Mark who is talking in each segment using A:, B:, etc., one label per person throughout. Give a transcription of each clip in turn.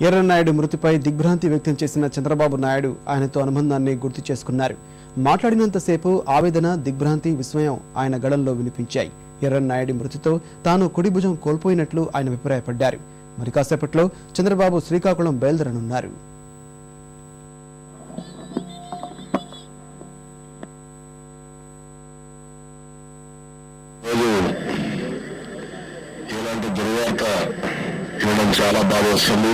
A: ఎర్రన్నాయుడు మృతిపై దిగ్భ్రాంతి వ్యక్తం చేసిన చంద్రబాబు నాయుడు ఆయనతో అనుబంధాన్ని గుర్తు చేసుకున్నారు. మాట్లాడినంతసేపు ఆవేదన, దిగ్భ్రాంతి, విస్మయం ఆయన గళంలో వినిపించాయి. ఎర్రన్నాయుడి మృతితో తాను కుడి భుజం కోల్పోయినట్లు ఆయన అభిప్రాయపడ్డారు. మరి కాసేపట్లో చంద్రబాబు శ్రీకాకుళం బయలుదేరనున్నారు.
B: చాలా బాధ వస్తుంది.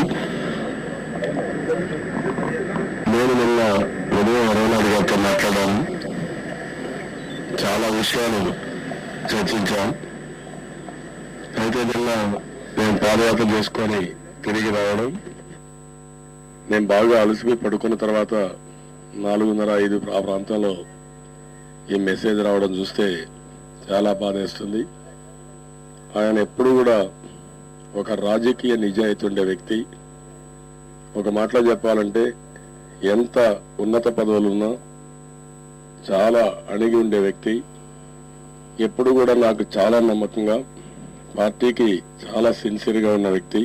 B: నేను నిన్న ఉదయం 24 గారితో మాట్లాడాను. చాలా విషయాలు చర్చించాం. అయితే నిన్న నేను పాదయాత్ర చేసుకొని తిరిగి రావడం, నేను బాగా అలసిపోయి పడుకున్న తర్వాత 4:30-5 ఆ ప్రాంతంలో ఈ మెసేజ్ రావడం చూస్తే చాలా బాధేస్తుంది. ఆయన ఎప్పుడు కూడా ఒక రాజకీయ నిజాయితీ ఉండే వ్యక్తి. ఒక మాటలో చెప్పాలంటే ఎంత ఉన్నత పదవులున్నా చాలా అణిగి ఉండే వ్యక్తి. ఎప్పుడు కూడా నాకు చాలా నమ్మకంగా, పార్టీకి చాలా సిన్సియర్గా ఉన్న వ్యక్తి.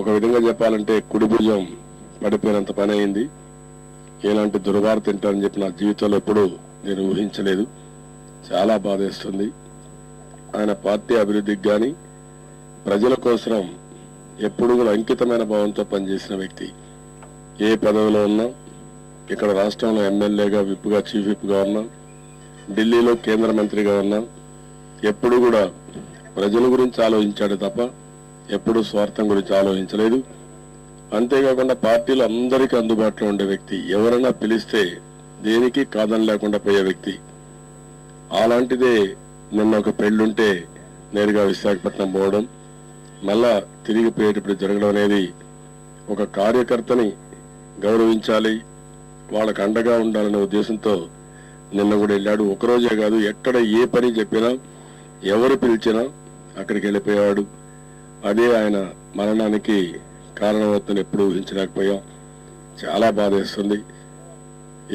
B: ఒక విధంగా చెప్పాలంటే కుడి భుజం పడిపోయినంత పని అయింది. ఎలాంటి దుర్వార్త తింటారని చెప్పి నా జీవితంలో ఎప్పుడు నేను ఊహించలేదు. చాలా బాధేస్తుంది. ఆయన పార్టీ అభివృద్ధికి కానీ ప్రజల కోసం ఎప్పుడు కూడా అంకితమైన భావంతో పనిచేసిన వ్యక్తి. ఏ పదవిలో ఉన్నా, ఇక్కడ రాష్ట్రంలో ఎమ్మెల్యేగా, విప్గా, చీఫ్ విప్గా ఉన్నా, ఢిల్లీలో కేంద్ర మంత్రిగా ఉన్నా, ఎప్పుడు కూడా ప్రజల గురించి ఆలోచించాడు తప్ప ఎప్పుడు స్వార్థం గురించి ఆలోచించలేదు. అంతేకాకుండా పార్టీలో అందరికీ అందుబాటులో ఉండే వ్యక్తి. ఎవరైనా పిలిస్తే దేనికి కాదని లేకుండా పోయే వ్యక్తి. అలాంటిదే నిన్న ఒక పెళ్లుంటే నేరుగా విశాఖపట్నం పోవడం, మళ్ళా తిరిగిపోయేటప్పుడు జరగడం అనేది, ఒక కార్యకర్తని గౌరవించాలి, వాళ్ళకు అండగా ఉండాలనే ఉద్దేశంతో నిన్న కూడా వెళ్ళాడు. ఒకరోజే కాదు, ఎక్కడ ఏ పని చెప్పినా, ఎవరు పిలిచినా అక్కడికి వెళ్ళిపోయాడు. అదే ఆయన మరణానికి కారణమవుతుందని ఎప్పుడు ఊహించలేకపోయాం. చాలా బాధేస్తుంది.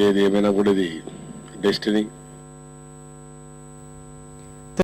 B: ఏది ఏమైనా కూడా ఇది డెస్టినీ.